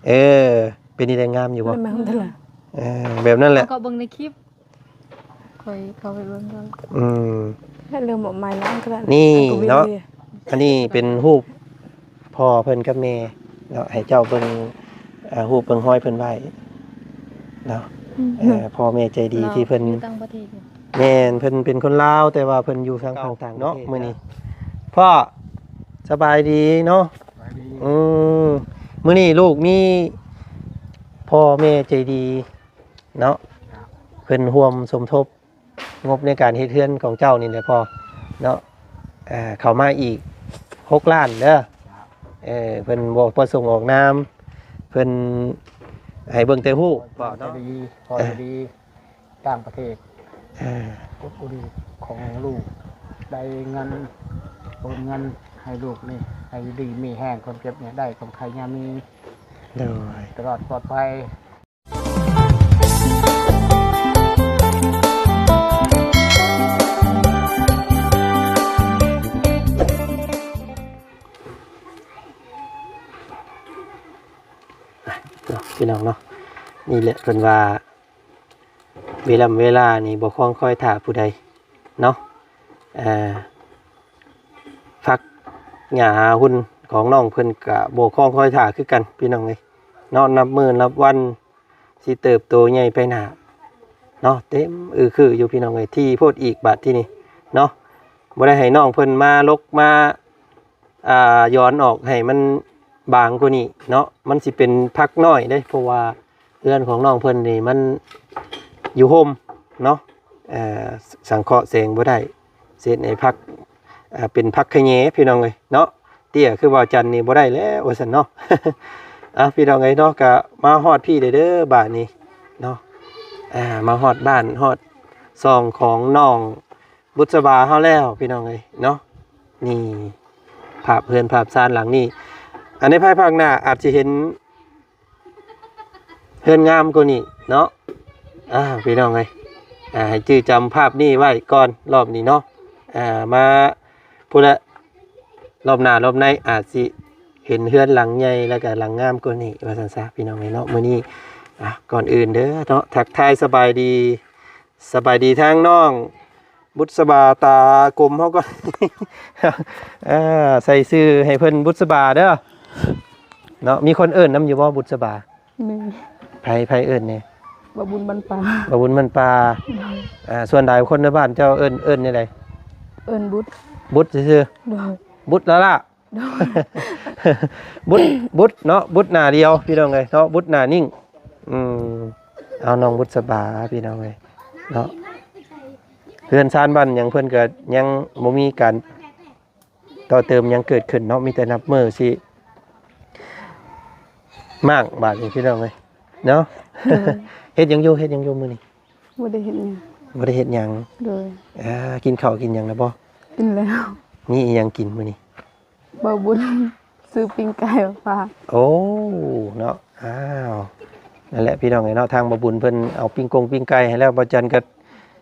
เออเป็นนี่ได้งามอยู่บ่ไม่เท่าไหร่แบบนั้นแหละก็เบิ่งในคลิปค่อยเข้าไปเบิ่งก่อนถ้าเรื่องบอกไม่แล้วก็ได้นี่เนาะอันนี้เป็นรูปพ่อเพิ่นกับแม่เนาะให้เจ้าเบิ่งรูปเบิ่งห้อยเพิ่นไว้เนาะพ่อแม่ใจดีที่เพิ่นต่างประเทศแม่นเพิ่นเป็นคนลาวแต่ว่าเพิ่นอยู่ทางต่างเนาะมื้อนี้พ่อสบายดีเนาะมื้อนี้ลูกมีพ่อแม่ใจดีเนาะเพิ่นร่วมสมทบงบในการเฮ็ดเรือนของเจ้านี่แหละพ่อเนาะเข้ามาอีก6 ล้านเด้อเพิ่นบ่ประสงค์ออกนามเพิ่นให้เบิ่งแต่ฮู้บ่เนาะพอดีต่างประเทศบุรีของลูกได้เงินโอนเงินให้ลูกนี่ให้ดีมีแห้งคนเก็บเนี่ยได้ของใครยามีตลอดปลอดภัยพี่น้องเนาะนี่แหละเพิ่นว่าเวลานี่บ่คล้องคอยท่าผู้ใดเนาะฟักหญ้าหุ่นของน้องเพิ่นก็บ่คล้องคอยท่าคือกันพี่น้องเอ้ยเนาะนับมื้อนับวันสิเติบโตใหญ่ไปหน้าเนาะเต็มคืออยู่พี่น้องเอ้ยที่โพดอีกบาดที่นี่เนาะบ่ได้ให้น้องเพิ่นมาลกมาย้อนออกให้มันบางกว่านี้เนาะมันสิเป็นพักน้อยได้เพราะว่าเรือนของน้องเพิ่นนี่มันอยู่โฮมเนาะสังเคราะห์แสงบ่ได้เศษในพักเป็นพักขะแยพี่น้องเอ้ยเนาะเตี้ยคือว่าจันนี่บ่ได้แล้วว่าซั่นเนาะ พี่น้องเอ้ยเนาะก็มาฮอดพี่เด้อบ้านนี้เนาะมาฮอดบ้านฮอดซองของน้องบุษบาเฮาแล้วพี่น้องเอ้ยเนาะนี่ภาพเรือนภาพซ่านหลังนี้อันในภายภาคหน้าอาจจะเห็นเฮือนงามกว่านี้เนาะพี่น้องเอ้ยให้จื้อจำภาพนี้ไว้ก่อนรอบนี้เนาะมาพูดละรอบหน้ารอบในอาจสิเห็นเฮือนหลังใหญ่แล้วก็หลังงามกว่านี้ว่าซั่นซะพี่น้องเอ้ยเนาะมื้อนี้ก่อนอื่นเด้อเนาะทักทายสบายดีทางน้องบุษบาตากลมเฮาก็ ใส่ชื่อให้เพิ่นบุษบาเด้อเนาะมีคนเอิ้นนำอยู่บ่บุษบามีไผเอิ้นนี่บ่บุญบรรปาบ่บุญบรรปาส่วนใดคนในบ้านเจ้าเอิ้นนี่ไดเอิ้นบุตรซื่อๆบุตรแล้วล่ะบุตรเนาะบุตรหน้าเดียวพี่น้องเอ้ยเนาะบุตรหน้านิ่งเอาน้องบุษบาพี่น้องเอ้ยเนาะเพื่อนชานบ้านหยังเพิ่นก็ยังบ่มีการต่อเติมยังเกิดขึ้นเนาะมีแต่นับมื้อสิมากบาดนี้พี่น้องเอ้ยเนาะเฮ็ดหยังอยู่มื้อนี้บ่ได้เฮ็ดหยังบ่ได้เฮ็ดหยังกินข้าวกินหยังแล้วบ่กินแล้วมีอีหยังกินมื้อนี้บ่บุญซื้อปิ้งไก่มาฝากโอ้เนาะนั่นแหละพี่น้องเอ้ยเนาะทางบ่บุญเพิ่นเอาปิ้งไก่ให้แล้วบ่จันก็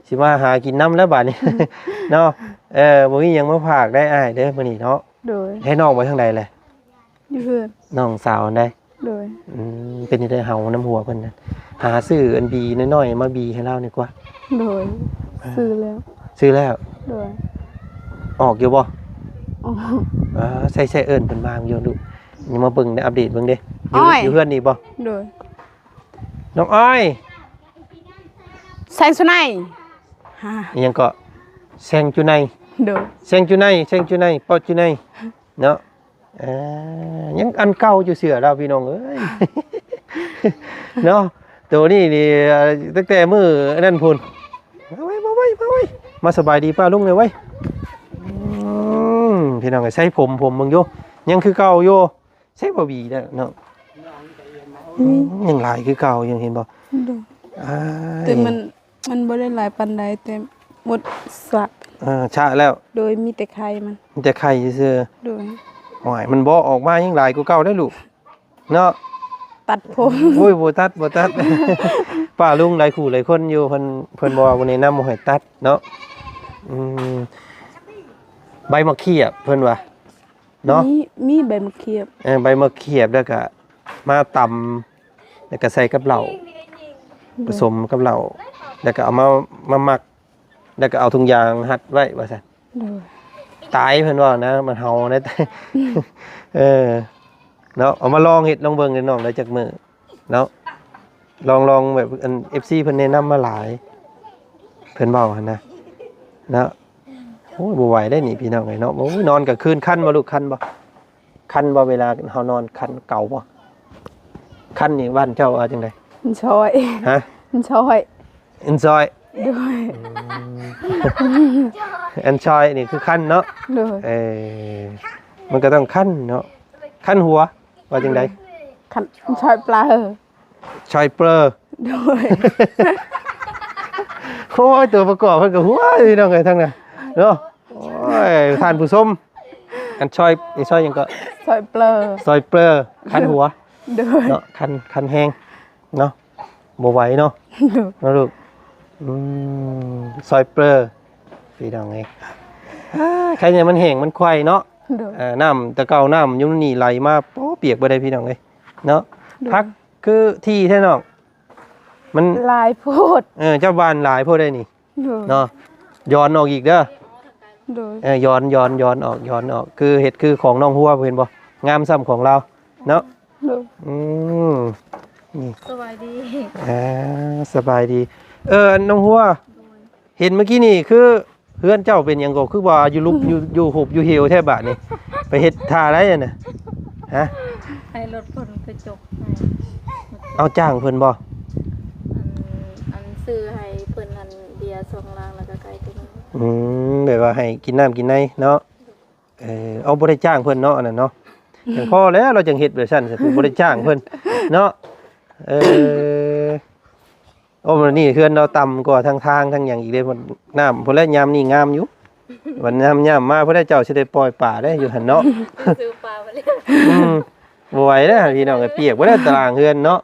สิมาหากินน้ำแล้วบาดนี้เนาะบ่มีหยังมาฝากได้อ้ายเด้อมื้อนี้เนาะโดยให้น้องไว้ทางใดแหละอยู่เพิ่นน้องสาวอันใดโดยเป็นจังได๋เฮาน้ำหัวเพิ่นน่ะหาซื้ออันบีน้อยๆมาบีให้เรานี่กว่าโดยซื้อแล้วโดยออกอยู่บ่อ๋อใส่เอิ้นเพิ่นมาอยู่ดูนี่มาเบิ่งได้อัปเดตเบิ่งเด้อยู่เฮือนนี่บ่โดยน้องอ้อยแซงสุนัยอีหยังก็แซงจุไนโดยแซงจุไนปอจุไนเนาะยังอันเก่าอยู่เสือเราพี่น้องเอ้ย เนาะตัวนี้นี่ตั้งแต่มื้อนั่นพุ่นมาไว้มาสบายดีป้าลุงเลยไว้พี่น้องก็ใส่ผมเบิ่งอยู่ยังคือเก่าอยู่ใส่บ่บีแล้วเนาะยังหลายคือเก่ายังเห็นบ่แต่มันบ่ได้หลายปานใดแต่หมดสะชะแล้วโดยมีแต่ไข่มันแต่ไข่ซื่อโดยโอ้ยมันบ่ออกมายังหลายกว่าเก่าได้ลูกเนาะตัดผม โอ้ยบ่ตัด ป้าลุงหลายคู่หลายคนอยู่เพิ่นบ่ว่าวันนี้นำบ่ให้ตัดเนาะใบมะเขียบเพิ่นว่าเนาะมีใบมะเขียบใบมะเขียบแล้วก็ มาตำแล้วก็ใส่กับเหล้าผสมกับเหล้าแล้วก็เอามาหมักแล้วก็เอาถุงยางหัดไว้ว่าซั่น โดย ตายเพิ่นว่านะมันเห่าได้ เนาะเอามาลองเฮ็ดลองเบิ่งเด้น้องได้จักมื้อเนาะลองแบบอัน FC เพิ่นแนะนำมาหลายเพิ่นเว้าหั่นนะเนาะโอ้ยบ่ไหวได้นี่พี่น้องไอ้เนาะโอ้ยนอนกลางคืนคันบ่ลูกคันบ่เวลาเฮานอนคันเก่าบ่คันนี่บ้านเจ้าว่าจังได๋ มันชอย ฮะ มันชอย enjoy โดย enjoy นี่คือคันเนาะ โดย มันก็ต้องคันเนาะคันหัวว่าจังได๋ คันชอยปลา ชอยเปลอ โดย โอ้ยตัวประกอบเพิ่นก็หัวพี่น้องเอ้ยทั้งนั้นเนาะโอ้ยท่านผู้ชมอันชอยนี่ชอยหยังก็ ชอยเปลอ ซอยเปลอคันหัว โดย เนาะคันแห้งเนาะบ่ไหวเนาะ โดย เนาะลูกซอยเปลอพี่น้องเอ้ยใครเนี่ยมันแห้งมันควายเนาะ โดย น้ำแต่เก่าน้ำอยู่นี่ไหลมาโป๊เปียกบ่ได้พี่น้องเอ้ยเนาะพักคือที่แท้น้องมัน ลายโพด เจ้าบ้านหลายพวกได้นี่ โดย เนาะย้อนออกอีกเด้อ โดย ย้อนออกคือเห็ดคือของน้องหัวเห็นบ่งามซ้ำของเราเนาะ โดย นี่ สบายดี สบายดีน้องหัวเห็นเมื่อกี้นี่คือเพื่อนเจ้าเป็นหยังก็คือว่าอยู่ลุกอยู่หุบอยู่เหี่ยวแท้บาดนี่ไปเฮ็ดท่าอะไรอ่ะน่ะฮะ ให้รถเพิ่นไปจกให้ เอาจ้างเพิ่นบ่ อันซื้อให้เพิ่นอันเบียร์2ลังแล้วก็ไก่ตัวนึง แบบว่าให้กินน้ำกินในเนาะเอาบ่ได้จ้างเพิ่นเนาะอันนั้นเนาะจังพอแล้วเราจังเฮ็ดแบบซั่นสิบ่ได้จ้างเพิ่นเนาะโอ้มันนี่เฮือนเราต่ำกว่าทางทั้งหยังอีกเด้พุ่นน้ำพุ่นแล้วยามนี่งามอยู่วันยามมาเพิ่นได้เจ้าสิได้ปล่อยป่าได้อยู่หั่นเนาะ ซื้อปลามาแล้ว บ่ไหวเด้อพี่น้องเปียกบ่ได้ตารางเฮือนเนาะ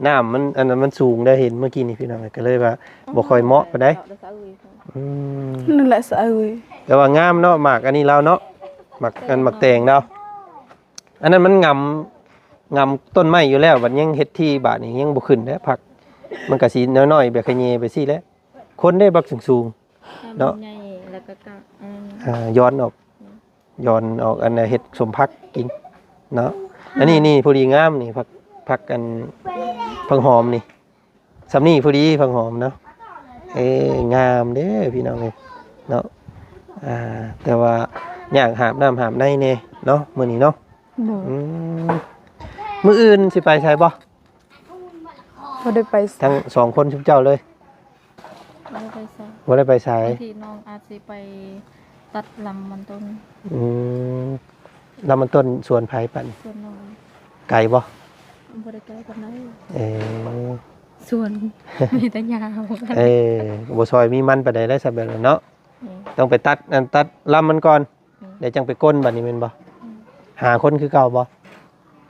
น้ำมันอันนั้นมันสูงได้เห็นเมื่อกี้นี่พี่น้องก็เลยว่าบ่ค่อยเหมาะปานใด นั่นแหละสะเอย แต่ว่างามเนาะหมากอันนี้แล้วเนาะหมากอันหมากแตงเราอันนั้นมันงำต้นไม้อยู่แล้วบัดยังเฮ็ดที่บาดนี้ยังบ่ขึ้นแล้วผักมันก็สิน้อยๆแบบขะเยไปซี่แหล้วคนได้บักสูงๆเนาะ ใหญ่แล้วก็กะ ย้อนออกอันน่ะเฮ็ดสมพักกินเนาะอันนี้นี่พอดีงามนี่ผักอันผักหอมนี่สำนี่พอดีผักหอมเนาะงามเด้อพี่น้องเอ้ยเนาะแต่ว่าอยากหาบน้ำหาบในแน่เนาะมื้อนี้เนาะ โดย มื้ออื่นสิไปใช่บ่ บ่ได้ไป ทั้งสองคนชุบเจ้าเลย แล้วไปซะ บ่ได้ไปใช้ บางทีน้องอาจสิไปตัดลำมันต้น แล้วมันต้นสวนไผ่ปั่น ส่วนน้อง ไก่บ่ บ่ได้ไกลปานใด เออ ส่วนมีแต่ยาว เอบ่ซอยมีมันปานใดได้สักแบบนั้นเนาะ นี่ ต้องไปตัดลำมันก่อน อืม เดี๋ยวจังไปก้นบัดนี้แม่นบ่หาคนคือเก่าบ่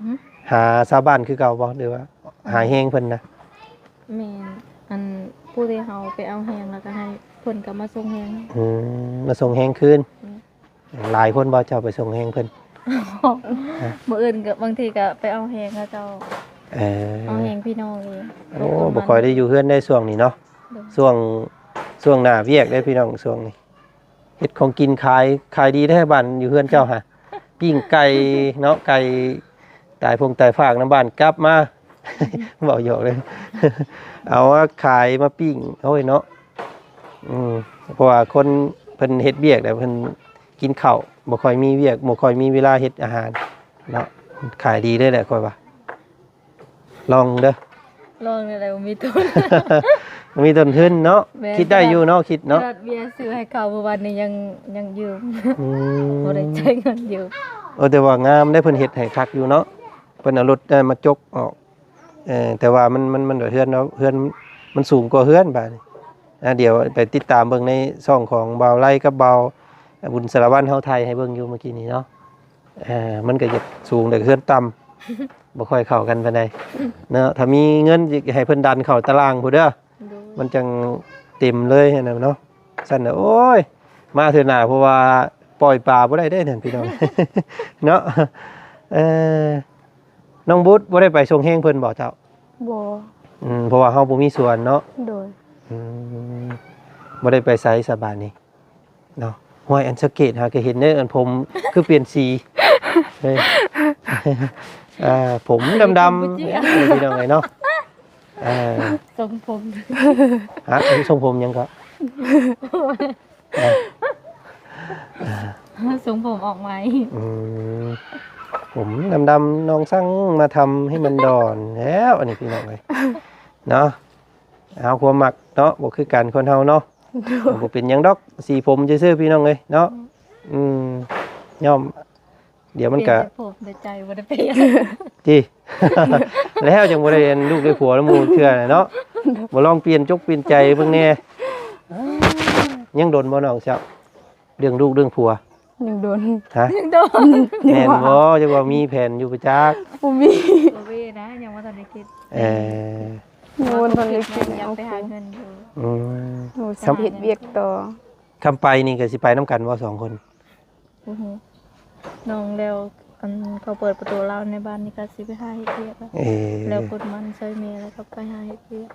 หือ หาชาวบ้านคือเก่าบ่หรือว่าหาแฮงเพิ่นนะ แม่นอันผู้ที่เฮาไปเอาแฮงแล้วก็ให้เพิ่นก็มาส่งแฮง มาส่งแฮงคืน อืม หลายคนบ่เจ้าไปส่งแฮงเพิ่น มื้ออื่นก็บางทีก็ไปเอาแฮงเขาเจ้า เออ เอาแฮงพี่น้องเอง โอ้บ่ค่อยได้อยู่เฮือนได้ช่วงนี้เนาะ ช่วงหน้าเวียกได้พี่น้องช่วงนี้เฮ็ดของกินขายดีได้บ้านอยู่เฮือนเจ้าฮะปิ้งไก่เนาะไก่ตายตายฝากน้ำบ้านกลับมา บอกหยอกเลย เอาว่าขายมาปิ้งโอ้ยเนาะเพราะว่าคนเพิ่นเฮ็ดเวียกแต่เพิ่นกินข้าวบ่ค่อยมีเวียกบ่ค่อยมีเวลาเฮ็ดอาหารเนาะขายดีเลยแหละค่อยว่าลองเด้อ ลองอะไรบ่มีต้น มีต้นทุนเนาะ แม่น คิดได้อยู่เนาะคิดเนาะ ยอดเบียร์ซื้อให้เขาเมื่อวานนี้ยังยืม อื บ่ได้ ม ใช้เงินยืม แต่ว่างามได้เพิ่นเฮ็ดให้คักอยู่เนาะเพิ่นเอารถมาจกออกแต่ว่ามันเฮือนเนาะเฮือนมันสูงกว่าเฮือนบาดนี้เดี๋ยวไปติดตามเบิ่งในช่องของบ่าวไร่กับบ่าวบุญสารวัตรเฮาไทยให้เบิ่งอยู่เมื่อกี้นี้เนาะมันก็จะสูงแต่เฮือนต่ำบ่ค่อยเข้ากันปานใดเนาะถ้ามีเงินสิให้เพิ่นดันเข้าตารางพุ่นเด้อ ดู มันจังเต็มเลยนะเนาะสั่นน่ะโอ้ยมาเถอะหน้าเพราะว่าปล่อยปลาบ่ได้เด้นั่นพี่น้อง เนาะ น้องบุตรบ่ได้ไปส่งแห้งเพิ่นบ่เจ้า บ่ เพราะว่าเฮาบ่มีส่วนเนาะ โดย บ่ได้ไปไสสบายนี่เนาะห้วยอันสะเกตหาก็เห็นเด้ออันผมคือเปลี่ยนสีเฮ้ยผมดำๆพี่น้องไงเนาะทรงผม ฮะทรงผมยังก็ ทรงผมออกไหม ผมดำๆน้องสั่งมาทำให้มันดอนแล้วอันนี้พี่น้องเลยเนาะเอาความหมักเนาะบ่คือกันคนเฮาเนาะบ่เป็นหยังดอกสีผมซื่อๆพี่น้องเลยเนาะย่อมเดี๋ยวมันก็ ผมในใจบ่ได้เปลี่ยน จี แล้วจังบ่ได้เรียนลูกได้ผัวแล้วหมู่เทื่อน่ะเนาะบ่ลองเปลี่ยนจกเปลี่ยนใจเบิ่งแน่ยังโดนบ่น้องเจ้าเรื่องลูกเรื่องผัว ยังโดน ฮะ โดน แม่นบ่จังว่ามีแผนอยู่ประจักษ์ บ่มี บ่เว้นะยังบ่ทันได้คิด โดนตอนเล็ก อยาก เอา ไปหาเงินอยู่ หนูสิเฮ็ดเวียกต่อ คำไปนี่ก็สิไปน้ำกันว่าสองคน น้องแล้วอันเขาเปิดประตูเล่าในบ้านนี่ก็สิไปหาเฮ็ดเวียกแล้วกดมันใส่เมย์แล้วก็ไปหาเฮ็ดเวียก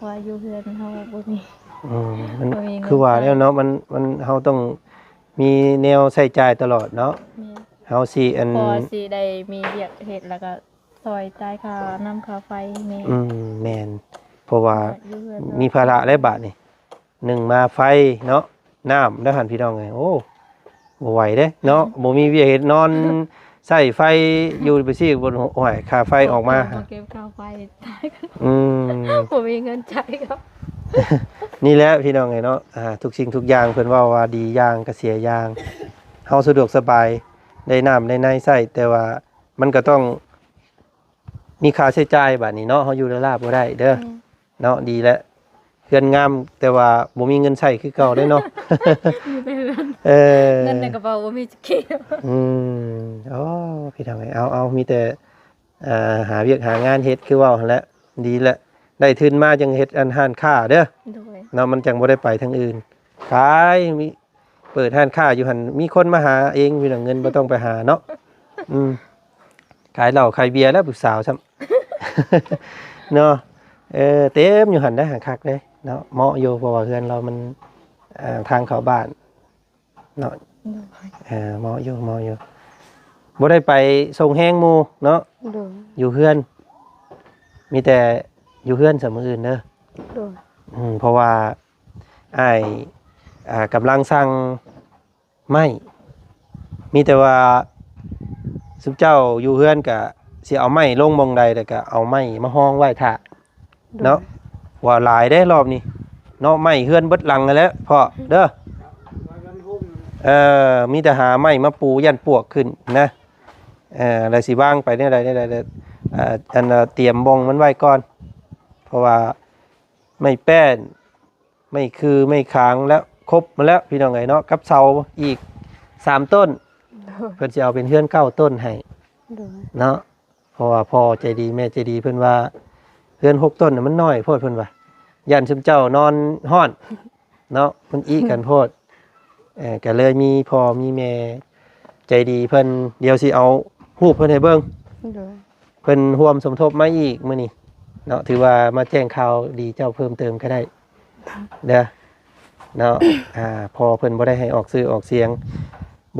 ว่าอยู่เฮือนเฮาบ่มี มัน บ่มีเงิน คือว่าแล้วเนาะมันเฮาต้องมีแนวใส่ใจายตลอดเนาะ แม่ เฮาสิอัน พอสิได้มีเวียกเฮ็ดแล้วก็ซอยจ่ายค่าน้ำค่าไฟแม่ แม่นเพราะว่า อยู่เฮือน มีภาระหลายบาทนี่หนึ่งมาไฟเนาะน้ำแล้วหันพี่น้องไงโอ้บ่ไหวเด้เนาะบ่มีเวียกเฮ็ดนอนใส่ไฟอยู่ไปสิบนห้วยค่าไฟออกมา เก็บค่าไฟจ่ายก็ บ่มีเงินจ่ายครับ นี่แหละพี่น้องไงเนาะทุกสิ่งทุกอย่างเพิ่นว่าดีอย่างก็เสียอย่างเฮาสะดวกสบายได้น้ำได้ในใช้แต่ว่ามันก็ต้องมีค่าใช้จ่ายบัดนี้เนาะเฮาอยู่ระลาบบ่ได้เด้อเนาะดีแล้วเฮือนงามแต่ว่าบ่มีเงินใช้คือเก่าเด้เนาะ มีแต่เงิน เงิ เงินในกระเป๋าบ่มีจะเก็บ อ๋อพี่ทำไงเอามีแต่หาเวียกหางานเฮ็ดคือว่าหั่นแหละดีแหละได้ทุนมาจังเฮ็ดอันห้านค้าเด้อ โดย เนาะมันจังบ่ได้ไปทางอื่นขายมีเปิดห้านค้าอยู่หั่นมีคนมาหาเองมีแต่เงินบ่ต้องไปหาเนาะขายเหล้าขายเบียร์แล้วผู้สาวซ้ำ เนาะเต็มอยู่หั่นได้หาคักเด้เนาะเหมาะอยู่เพราะว่าเฮือนเรามันทางเข้าบ้านเนาะเหมาะอยู่บ่ได้ไปส่งแห้งหมู่เนาะ โดย อยู่เฮือน มีแต่อยู่เฮือนเสมออื่นเด้อ โดย เพราะว่าอ้ายกำลังสั่งไม้มีแต่ว่าสุเจ้าอยู่เฮือนก็สิเอาไม้ลงหม่องใดแล้วก็เอาไม้มาห้องไว้ท่าเนาะว่าหลายได้รอบนี้เนาะไม้เฮือนเบิดหลังนั่นแหละพ่อเด้อมีแต่หาไม้มาปูยันปวกขึ้นนะแล้วสิวางไปเนี่ยใดอันเตรียมบงมันไว้ก่อนเพราะว่าไม่แป้นไม่คือไม่ค้างแล้วครบมาแล้วพี่น้องไงเนาะกับเสาอีก3ต้น โดย เพิ่นสิเอาเป็นเฮือน9ต้นให้ โดย เนาะเพราะว่าพ่อใจดีแม่ใจดีเพิ่นว่าเฮือน6ต้นน่ะมันน้อยโพดเพิ่นว่าย่านซุมเจ้านอนฮ้อนเนาะเพิ่นอีกันโพดก็เลยมีพ่อมีแม่ใจดีเพิ่นเดี๋ยวสิเอารูปเพิ่นให้เบิ่ง โดย เพิ่นร่วมสมทบมาอีกมื้อนี้เนาะถือว่ามาแจ้งข่าวดีเจ้าเพิ่มเติมก็ได้เด้อเนาะพอเพิ่นบ่ได้ให้ออกชื่อออกเสียง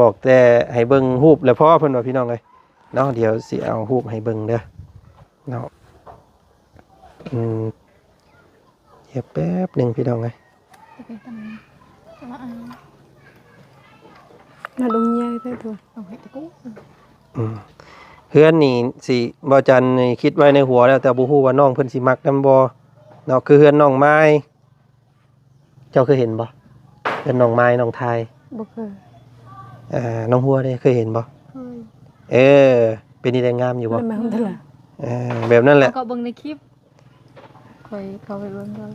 บอกแต่ให้เบิ่งรูปแล้วพอเพิ่นว่าพี่น้องเอ้ยเนาะเดี๋ยวสิเอารูปให้เบิ่งเด้อเนาะเดี๋ยวแป๊บหนึงพี่น้องเอ้ย มาลงใหญ่ได้ตัว เฮือนนี่สิบ่จันนี่คิดไว้ในหัวแล้วแต่บ่ฮู้ว่าน้องเพิ่นสิมักนำบ่เนาะคือเฮือนน้องไม้เจ้าเคยเห็นบ่เฮือนน้องไม้น้องทาย บ่เคย น้องหัวเด้เคยเห็นบ่ เคย เป็นนี่ได้งามอยู่บ่ ได้มาเท่าไหร่ แบบนั้นแหละ ก็เบิ่งในคลิปเคยเข้าไปเบิ่งแล้ว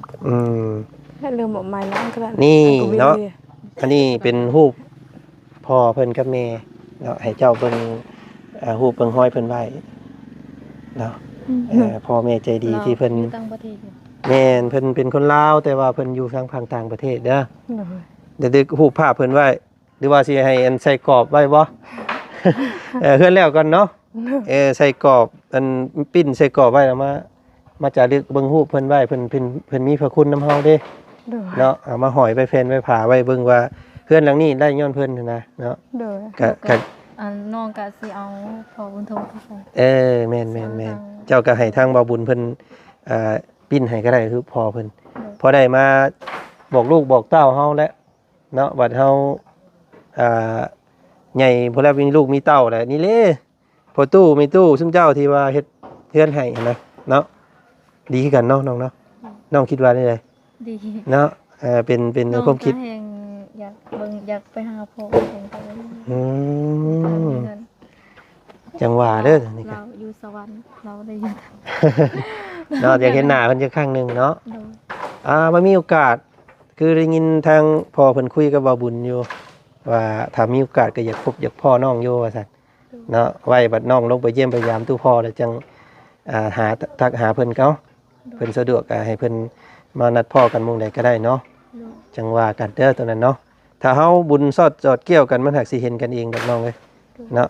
ให้เริ่มออกมาแล้วก็ได้ นี่เนาะอันนี้เป็นรูปพ่อเพิ่นกับแม่เนาะให้เจ้าเบิ่งรูปเบิ่งห้อยเพิ่นไว้เนาะพ่อแม่ใจดีที่เพิ่น อยู่ต่างประเทศอยู่ แม่นเพิ่นเป็นคนลาวแต่ว่าเพิ่นอยู่ทางฝั่งต่างประเทศเด้อ โดย เดี๋ยวดึกรูปภาพเพิ่นไว้หรือว่าสิให้อันใส่กรอบไว้บ่ เฮือนแล้วก่อนเนาะ ใส่กรอบอันปิ้นใส่กรอบไว้แล้วมาจารึกเบิ่งรูปเพิ่นไว้เพิ่นมีพระคุณนำเฮาเด้ โดย เนาะเอามาห้อยไปแผ่นไว้ผ่าไว้เบิ่งว่าเพื่อนหลังนี้ได้ย้อนเพิ่นนะเนาะ โดย ก็ น้องก็สิเอาพอบุญโทไปใส่ แม่นเจ้าก็ให้ทางบ่าวบุญเพิ่นปิ้นให้ก็ได้คือพอเพิ่นพอได้มาบอกลูกบอกเต้าเฮาแล้วเนาะบัดเฮาใหญ่พอแล้วมีลูกมีเต้าแล้วนี่เด้พอตู้มีตู้ซุมเจ้าที่ว่าเฮ็ดเฮือนให้นะเนาะดีคือกันเนาะน้องเนาะน้องคิดว่าได้ได ดี เนาะเป็นความคิด น้องก็แฮงอยากเบิ่งอยากไปหาพ่อแฮงไปเลย อืม เงิน จังหวะเด้อนี่ก็ เราอยู่สวรรค์เราได้อยู่ เนาะอยากเห็นหน้าเพิ่นจักครั้งหนึงเนาะ โดย มันมีโอกาสคือได้ยินทางพ่อเพิ่นคุยกับบ่าวบุญอยู่ว่าถ้ามีโอกาสก็อยากพบอยากพ่อน้องอยู่ว่าซั่นเนาะไว้บัดน้องลงไปเยี่ยมไปยามตู้พ่อแล้วจังหาทักหาเพิ่นเก้าเพิ่นสะดวกก็ให้เพิ่นมานัดพ่อกันหมู่ใดก็ได้เนาะ โดย จังว่ากันเด้อตัวนั้นเนาะถ้าเฮาบุญสอดจอดเกี่ยวกันมันหักสิเห็นกันเองดอกน้องเอ้ยเนาะ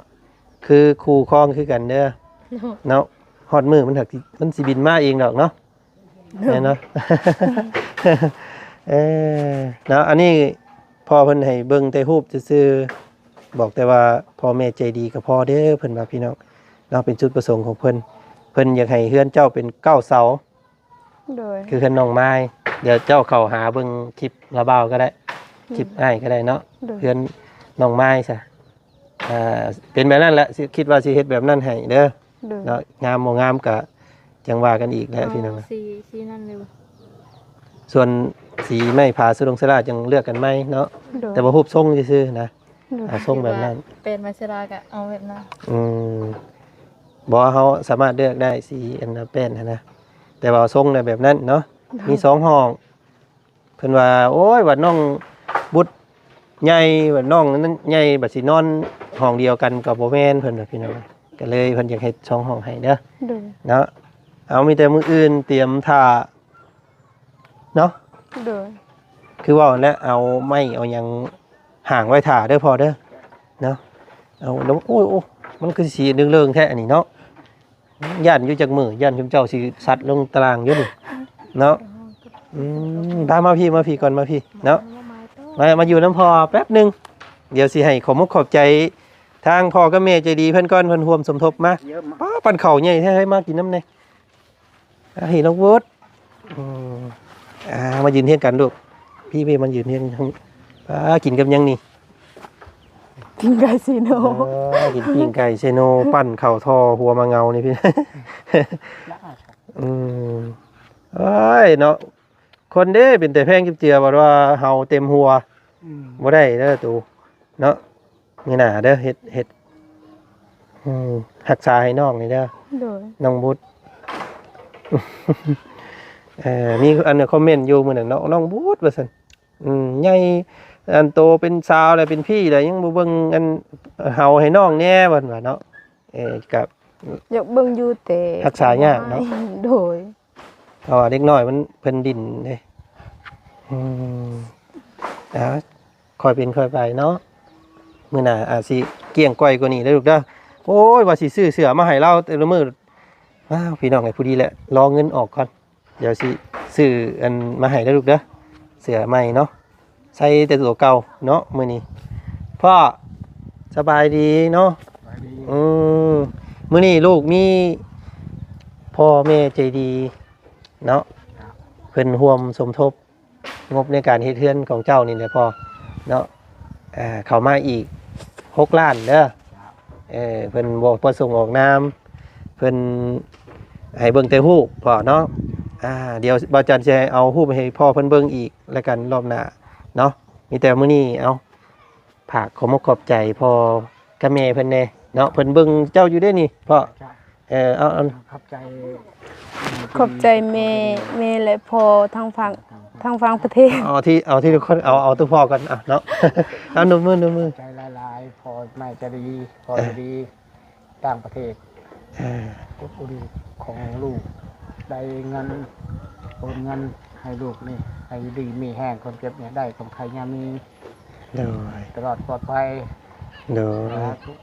คือคู่ครองคือกันเด้อ โดย เนาะฮอดมือมันหักสิมันสิบินมาเองดอกเนาะแม่นเนาะ เนาะอันนี้พ่อเพิ่นให้เบิ่งแต่รูปซื่อๆบอกแต่ว่าพ่อแม่ใจดีกับพ่อเด้อเพิ่นว่าพี่น้องเนาะเป็นจุดประสงค์ของเพิ่นอยากให้เฮือนเจ้าเป็นเก้าเสา โดย คือเฮือนน้องไม้เดี๋ยวเจ้าเข้าหาเบิ่งคลิประเบ้าก็ได้คลิปอ้ายก็ได้เนาะ โดย เฮือนน้องไม้ซะเป็นแบบนั้นแหละสิคิดว่าสิเฮ็ดแบบนั้นให้เด้อ โดย เนาะงามบ่งามก็จังว่ากันอีกแหละพี่น้อง สีนั่นเลยบ่ ส่วนสีไม้ผาสุดงสลาจังเลือกกันไหมเนาะ โดย แต่ว่ารูปทรงซื่อๆนะ โดย ทรงแบบนั้น เป็นมาชราก็เอาแบบนั้น บอกว่าเขาสามารถเลือกได้สีอันนั้นเป็นนะแต่ว่าทรงในแบบนั้นเนาะมีสองห้องเพิ่นว่าโอ้ยว่าน้องบุตรใหญ่ว่าน้องนั้นใหญ่บัดสินอนห้องเดียวกันกับบ่แม่นเพิ่นว่าพี่น้องก็เลยเพิ่นอยากให้สองห้องให้เด้อ โดย เนาะเอามีแต่มื้ออื่นเตรียมท่าเนาะ โดย คือว่าแล้วเอาไม้เอาหยังห่างไว้ถ่าเด้อพอเด้อเนาะเอาแล้วโอ้ยมันคือสีเรื่องๆแท้อันนี้เนาะย่านอยู่จากมือย่านชุมเจ้าสิสัตว์ลงตารางอยู่นี่เนาะพามาพี่ก่อนมาพี่เนาะมาอยู่น้ำพอแป๊บหนึงเดี๋ยวสิให้ขอมกขอบใจทางพ่อกับแม่ใจดีเพิ่นก่อนเพิ่นร่วมสมทบมา เยอะมาก ป้าปั่นเข่าใหญ่แท้ให้มากินน้ำแน่ให้น้องวุฒิมายืนเทียงกันลูกพี่มันยืนเทียงทั้งกินกับยังนี่ กินไก่ซีโน กินปิ้งไก่เซโนปั้นเข่าทอหัวมาเงานี่พี่ เอ้ยเนาะคนเด้เป็นแต่แพงจิบเจือบอกว่าเฮาเต็มหัวบ่ได้เด้อตูเนาะนี่น่ะเด้อเฮ็ดรักษาให้น้องนี่เด้อ โดย น้องบุตร มีอันคอมเมนต์อยู่มื้อนั้นเนาะน้องบุตรว่าซั่นใหญ่อันโตเป็นสาวแล้วเป็นพี่แล้วยังบ่เบิ่งอันเฮาให้น้องแน่ว่าซั่นว่าเนาะกับ อยากเบิ่งอยู่แต่ รักษายากเนาะ โดย เพราะว่าเด็กน้อยมันเพิ่นดินเด้ค่อยเป็นค่อยไปเนาะมื้อหน้าอาจสิเกลี้ยงก้อยกว่านี้เด้อลูกเด้อโอ้ยว่าสิซื้อเสื้อมาให้เราแต่ละมื้อว้าวพี่น้องไอ้ผู้ดีแหละรอเงินออกก่อนเดี๋ยวสิซื้ออันมาให้เด้อลูกเด้อเสื้อใหม่เนาะใส่แต่ตัวเก่าเนาะมื้อนี้พ่อสบายดีเนาะ ไปดี มื้อนี้ลูกมีพ่อแม่ใจดีเนาะเพิ่นร่วมสมทบงบในการเฮ็ดเฮือนของเจ้านี่แหละพ่อเนาะเข้ามาอีก6 ล้านเด้อเพิ่นบ่ประสงค์ออกนามเพิ่นให้เบิ่งแต่รูปพ่อเนาะเดี๋ยวบ่าวจันจะเอารูปให้พ่อเพิ่นเบิ่งอีกแล้วกันรอบหน้าเนาะมีแต่มื้อนี้เอาฝากขอมขอบใจพ่อกับแม่เพิ่นแน่เนาะเพิ่นเบิ่งเจ้าอยู่เด้นี่พ่อเอา ขอบใจ ขอบใจแม่และพ่อทางฝั่งประเทศ เอาที่ทุกคนเอาตัวพ่อกันเนาะ เอาหนุ่มมือ ใจหลายๆพอแม่จะดีพอจะดีต่างประเทศอุดีของลูกได้เงินโอนเงินให้ลูกนี่ให้ดีมีแห้งคนเก็บเนี่ยได้ของใครยามี โดย ตลอดปลอดภัย โดย นะทุก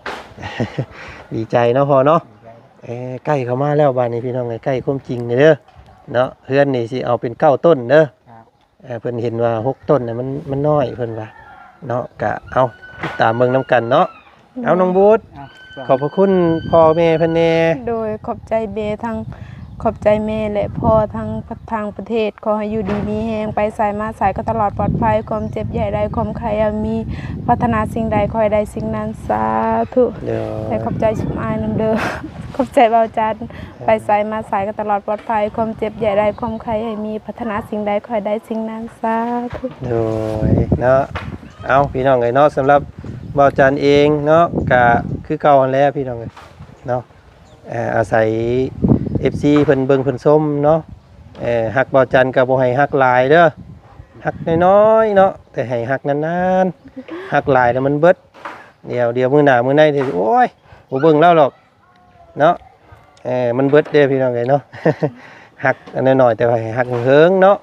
ดีใจเนาะพอเนาะใกล้เข้ามาแล้วบ้านนี้พี่น้องใกล้ความจริงเด้อเนาะเฮือนนี่สิเอาเป็น9ต้นเด้อเพิ่นเห็นว่า6ต้นน่ะมันน้อยเพิ่นว่าเนาะก็เอาติดตามเบิ่งนํกันเนาะเอาน้องบูธขอบพระคุณพ่อแม่เพิ่นแน่ โดยขอบใจเบทั้งขอบใจแม่และพ่อทั้งทางประเทศขอให้อยู่ดีมีแฮงไปสายมาสายก็ตลอดปลอดภัยความเจ็บใหญ่ใดความใครมีพัฒนาสิ่งใดคอยใดสิ่งนั้นสาธุและขอบใจชุมอายนำเด้อขอบใจเบาจันไปสายมาสายก็ตลอดปลอดภัยความเจ็บใหญ่ใดความใครให้มีพัฒนาสิ่งใดคอยใดสิ่งนั้นสาธุ โดยเนาะเอาพี่น้องเอ้ยเนาะสำหรับเบาจันเองเนาะก็คือเก่าหั่นแหล้วพี่น้องเอ้ยเนาะอาศัย FC เพิ่นเบิ่งเพิ่นส้มเนาะฮักเบาจันก็บ่ให้ฮักหลายเด้อฮักน้อยๆเนาะแต่ให้ฮักนานๆฮักหลายแล้วมันเบิดเดี๋ยวมื้อหน้ามื้อในสิโอ้ยบ่เบิ่งแล้วหรอกเนาะมันเบิดเด้อพี่น้องเอ้ยเนาะ ฮักอันน้อยๆแต่ว่าให้ฮักเฮิงเนาะ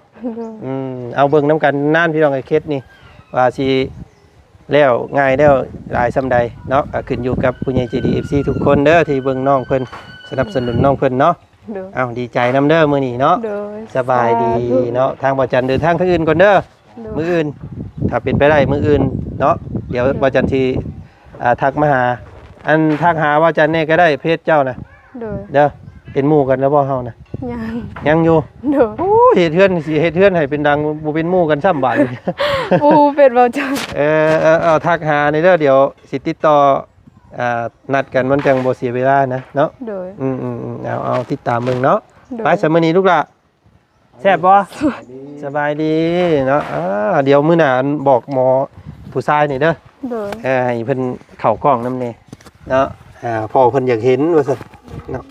เอาเบิ่งน้ำกันนานพี่น้องไอ้เคสนี่ว่าสิแล้วง่ายแล้วหลายซำใดเนาะก็ขึ้นอยู่กับผู้ใหญ่ใจดี FC ทุกคนเด้อที่เบิ่งน้องเพิ่นสนับสนุนน้องเพิ่นเนาะเอาดีใจนำเด้อมื้อนี้เนาะสบายดีเนาะทางบ่จันเดินทางทางอื่นก่อนเด้อมื้ออื่นถ้าเป็นไปได้มื้ออื่นเนาะเดี๋ยวบ่จันสิทักมาหาอันทักหาว่าจันแน่ก็ได้เพจเจ้านะเด้อเป็นหมู่กันแล้วบ่เฮานะยังอยู่โอ้เฮ็ดเฮือนสิเฮ็ดเฮือนให้เป็นดังบ่เป็นหมู่กันซ้ำบาดนี้ เป็นเบาจันทักหาในเด้อเดี๋ยวสิติดต่อนัดกันมันจังบ่เสียเวลานะเนาะเอาติดตามมึงเนาะไปสมื้อนี้ลูกล่ะแซ่บบ่สบายดีเนาะเดี๋ยวมื้อหน้าบอกหมอผู้ชายนี่เด้อให้เพิ่นเข้ากล้องนำแน่เนาะพ่อเพิ่นอยากเห็นว่าซั่นเนาะ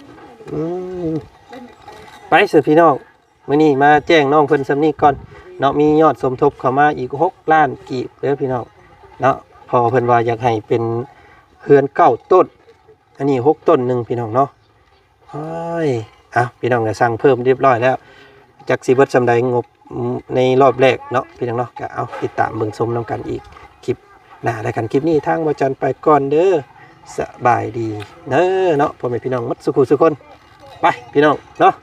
ไปสิพี่น้องมื้อนี้มาแจ้งน้องเพิ่นซำนี้ก่อนเนาะมียอดสมทบเข้ามาอีก6ล้านกีบเด้อพี่น้องเนาะพอเพิ่นว่าอยากให้เป็นเฮือน9ต้นอันนี้6ต้นนึงพี่น้องเนาะพี่น้องก็สั่งเพิ่มเรียบร้อยแล้วจักสิเบิดซำใดงบในรอบแรกเนาะพี่น้องเนาะก็เอาติดตามเบิ่งชมนํกันอีกคลิปหน้าแล้วกันคลิปนี้ทางบ่จันไปก่อนเด้อสบายดีเด้อเนาะพ่อแม่พี่น้องหมดสุขสุขคนไปพี่น้องเนาะ